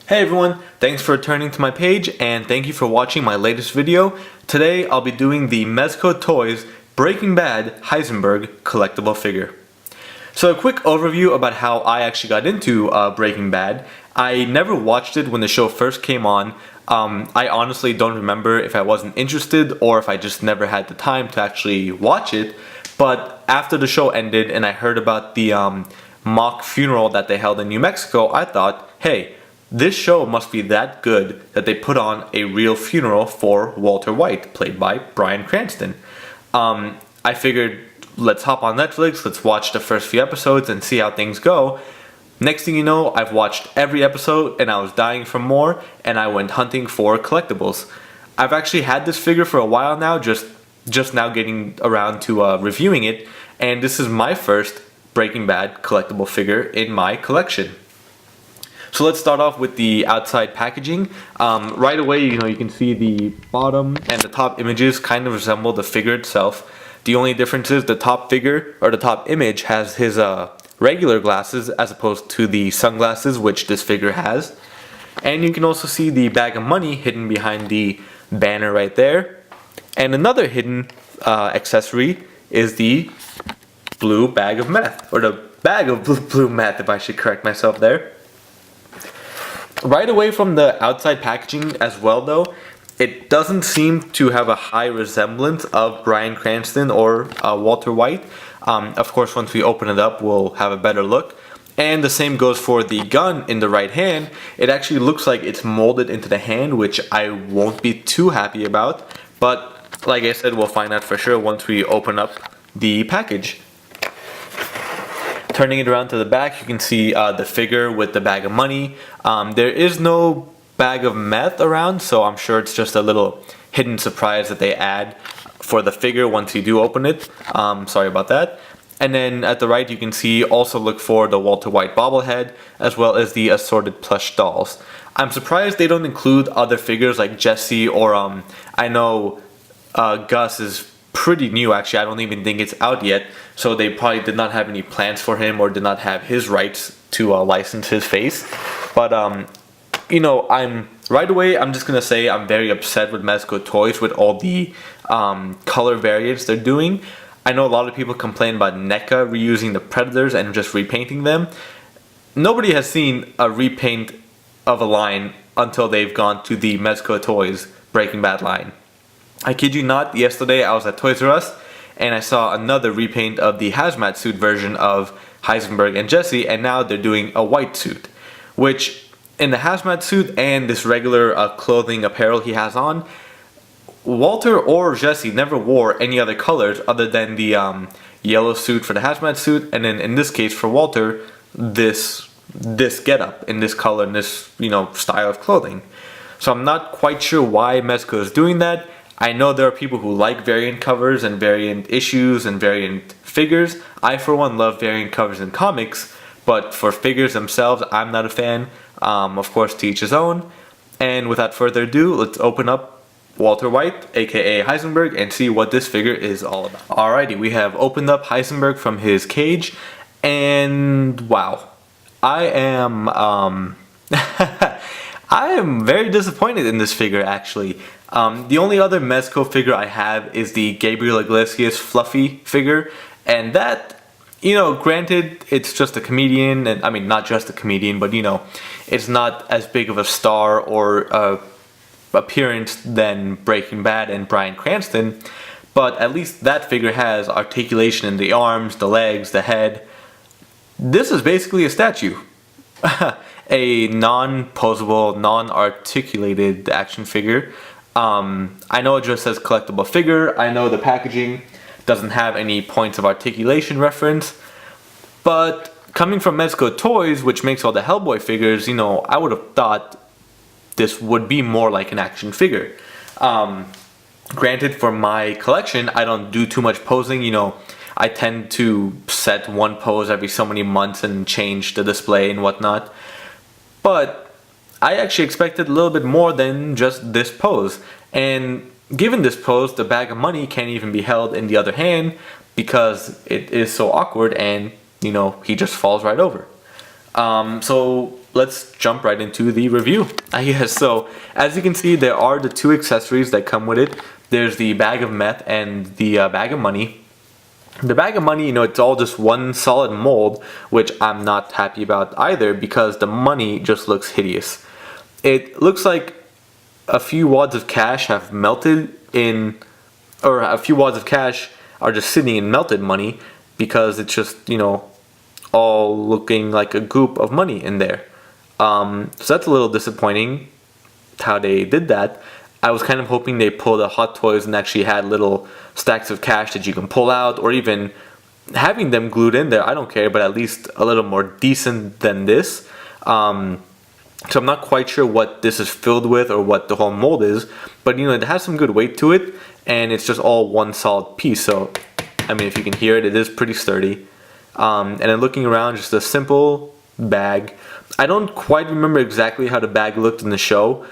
Hey everyone, thanks for returning to my page and thank you for watching my latest video. Today I'll be doing the MEZCO Toys Breaking Bad Heisenberg collectible figure. So a quick overview about how I actually got into Breaking Bad. I never watched it when the show first came on. I honestly don't remember if I wasn't interested or if I just never had the time to actually watch it. But after the show ended and I heard about the mock funeral that they held in New Mexico, I thought, hey, this show must be that good that they put on a real funeral for Walter White, played by Bryan Cranston. I figured, let's hop on Netflix, let's watch the first few episodes and see how things go. Next thing you know, I've watched every episode and I was dying for more, and I went hunting for collectibles. I've actually had this figure for a while now, just now getting around to reviewing it, and this is my first Breaking Bad collectible figure in my collection. So let's start off with the outside packaging. Right away, you can see the bottom and the top images kind of resemble the figure itself. The only difference is the top figure, or the top image, has his regular glasses as opposed to the sunglasses which this figure has. And you can also see the bag of money hidden behind the banner right there. And another hidden accessory is the blue bag of meth, or the bag of blue meth, if I should correct myself there. Right away from the outside packaging as well though, it doesn't seem to have a high resemblance of Bryan Cranston or Walter White. Of course, once we open it up, we'll have a better look. And the same goes for the gun in the right hand. It actually looks like it's molded into the hand, which I won't be too happy about. But like I said, we'll find out for sure once we open up the package. Turning it around to the back, you can see the figure with the bag of money. There is no bag of meth around, so I'm sure it's just a little hidden surprise that they add for the figure once you do open it. Sorry about that. And then at the right, you can see, also look for the Walter White bobblehead, as well as the assorted plush dolls. I'm surprised they don't include other figures like Jesse, or I know Gus is pretty new actually. I don't even think it's out yet, so they probably did not have any plans for him or did not have his rights to license his face. But I'm right away, I'm just gonna say I'm very upset with MEZCO Toys with all the color variants they're doing. I know a lot of people complain about NECA reusing the Predators and just repainting them. Nobody has seen a repaint of a line until they've gone to the MEZCO Toys Breaking Bad line. I kid you not, yesterday I was at Toys R Us and I saw another repaint of the hazmat suit version of Heisenberg and Jesse, and now they're doing a white suit, which in the hazmat suit and this regular clothing apparel he has on, Walter or Jesse never wore any other colors other than the yellow suit for the hazmat suit, and then in this case for Walter, this getup in this color and this style of clothing. So I'm not quite sure why MEZCO is doing that. I know there are people who like variant covers and variant issues and variant figures. I for one love variant covers in comics, but for figures themselves, I'm not a fan. Of course, to each his own. And without further ado, let's open up Walter White, aka Heisenberg, and see what this figure is all about. Alrighty, we have opened up Heisenberg from his cage, and wow, I am I am very disappointed in this figure actually. The only other MEZCO figure I have is the Gabriel Iglesias fluffy figure, and that, granted, it's just a comedian, and I mean not just a comedian, but it's not as big of a star or appearance than Breaking Bad and Bryan Cranston, but at least that figure has articulation in the arms, the legs, the head. This is basically a statue. A non-posable, non-articulated action figure. I know it just says collectible figure. I know the packaging doesn't have any points of articulation reference, but coming from MEZCO Toys, which makes all the Hellboy figures, I would have thought this would be more like an action figure. Granted, for my collection, I don't do too much posing. I tend to set one pose every so many months and change the display and whatnot. But I actually expected a little bit more than just this pose. And given this pose, the bag of money can't even be held in the other hand because it is so awkward and, he just falls right over. So let's jump right into the review, I guess. So as you can see, there are the two accessories that come with it. There's the bag of meth and the bag of money. The bag of money, it's all just one solid mold, which I'm not happy about either because the money just looks hideous. It looks like a few wads of cash have melted in, or a few wads of cash are just sitting in melted money because it's just, all looking like a goop of money in there. So that's a little disappointing how they did that. I was kind of hoping they pulled the Hot Toys and actually had little stacks of cash that you can pull out, or even having them glued in there. I don't care, but at least a little more decent than this. So I'm not quite sure what this is filled with or what the whole mold is, but it has some good weight to it, and it's just all one solid piece. So I mean, if you can hear it, it is pretty sturdy. And then looking around, just a simple bag. I don't quite remember exactly how the bag looked in the show,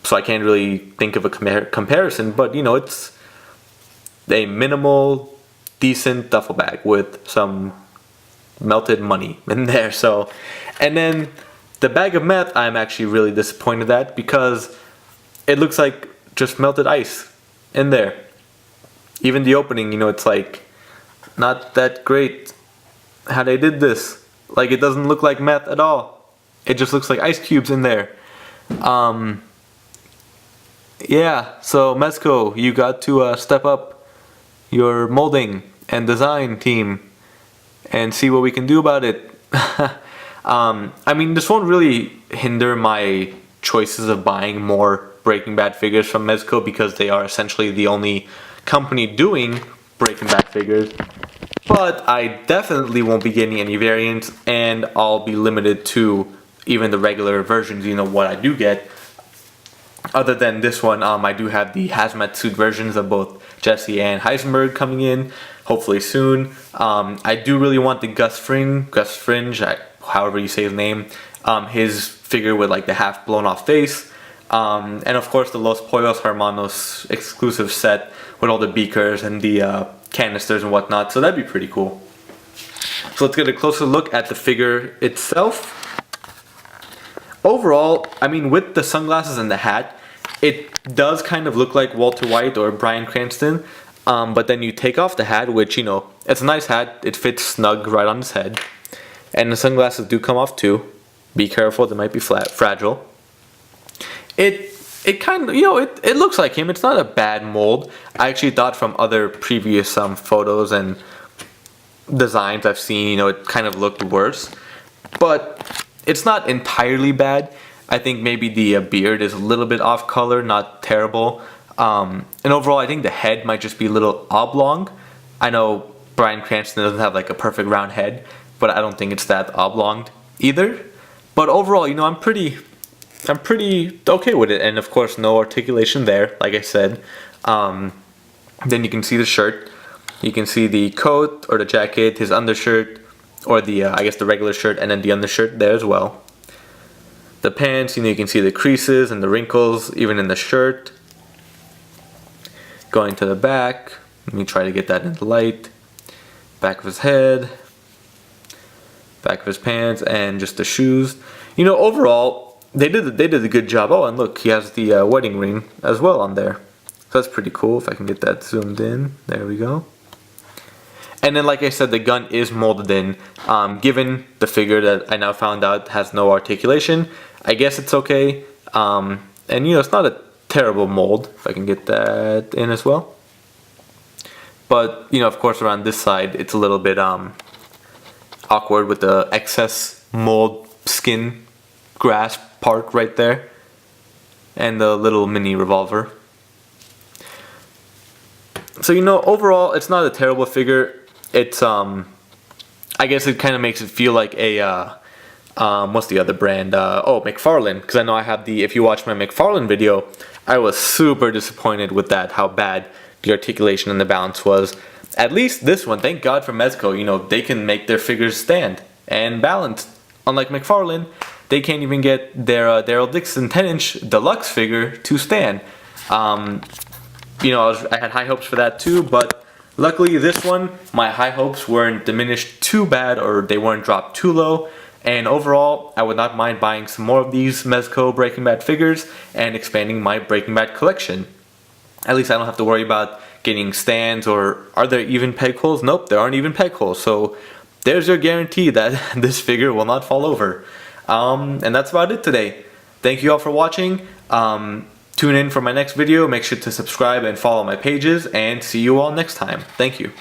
so I can't really think of a comparison, but it's a minimal, decent duffel bag with some melted money in there. So, and then the bag of meth, I'm actually really disappointed at because it looks like just melted ice in there. Even the opening, it's like not that great how they did this. Like, it doesn't look like meth at all. It just looks like ice cubes in there. Yeah, so MEZCO, you got to step up your molding and design team and see what we can do about it. I mean, this won't really hinder my choices of buying more Breaking Bad figures from MEZCO because they are essentially the only company doing Breaking Bad figures. But I definitely won't be getting any variants, and I'll be limited to even the regular versions, what I do get. Other than this one, I do have the hazmat suit versions of both Jesse and Heisenberg coming in, hopefully soon. I do really want the Gus Fringe, however you say his name, his figure with like the half blown off face. And of course the Los Pollos Hermanos exclusive set with all the beakers and the canisters and whatnot, so that'd be pretty cool. So let's get a closer look at the figure itself. Overall, I mean, with the sunglasses and the hat, it does kind of look like Walter White or Bryan Cranston, but then you take off the hat, which, it's a nice hat, it fits snug right on his head, and the sunglasses do come off too. Be careful, they might be fragile. It kind of, it looks like him. It's not a bad mold. I actually thought from other previous photos and designs I've seen, it kind of looked worse. But it's not entirely bad. I think maybe the beard is a little bit off color, not terrible. And overall, I think the head might just be a little oblong. I know Bryan Cranston doesn't have like a perfect round head, but I don't think it's that oblong either. But overall, I'm pretty okay with it, and of course no articulation there, like I said. Then you can see the shirt, you can see the coat or the jacket, his undershirt, or the I guess the regular shirt, and then the undershirt there as well. The pants, you can see the creases and the wrinkles even in the shirt. Going to the back, let me try to get that in the light. Back of his head, back of his pants, and just the shoes. Overall they did a good job. Oh, and look, he has the wedding ring as well on there. So that's pretty cool. If I can get that zoomed in, there we go. And then, like I said, the gun is molded in. Given the figure that I now found out has no articulation, I guess it's okay. And it's not a terrible mold. If I can get that in as well. But of course, around this side, it's a little bit awkward with the excess mold skin grasp part right there, and the little mini revolver. So overall, it's not a terrible figure. It's I guess it kind of makes it feel like a what's the other brand? McFarlane, because I know I have the. If you watch my McFarlane video, I was super disappointed with that. How bad the articulation and the balance was. At least this one, thank God for MEZCO. They can make their figures stand and balance. Unlike McFarlane, they can't even get their Daryl Dixon 10-inch deluxe figure to stand. I had high hopes for that too, but luckily this one, my high hopes weren't diminished too bad, or they weren't dropped too low. And overall, I would not mind buying some more of these MEZCO Breaking Bad figures and expanding my Breaking Bad collection. At least I don't have to worry about getting stands, or are there even peg holes? Nope, there aren't even peg holes. So there's your guarantee that this figure will not fall over. And that's about it today. Thank you all for watching. Tune in for my next video. Make sure to subscribe and follow my pages, and see you all next time. Thank you.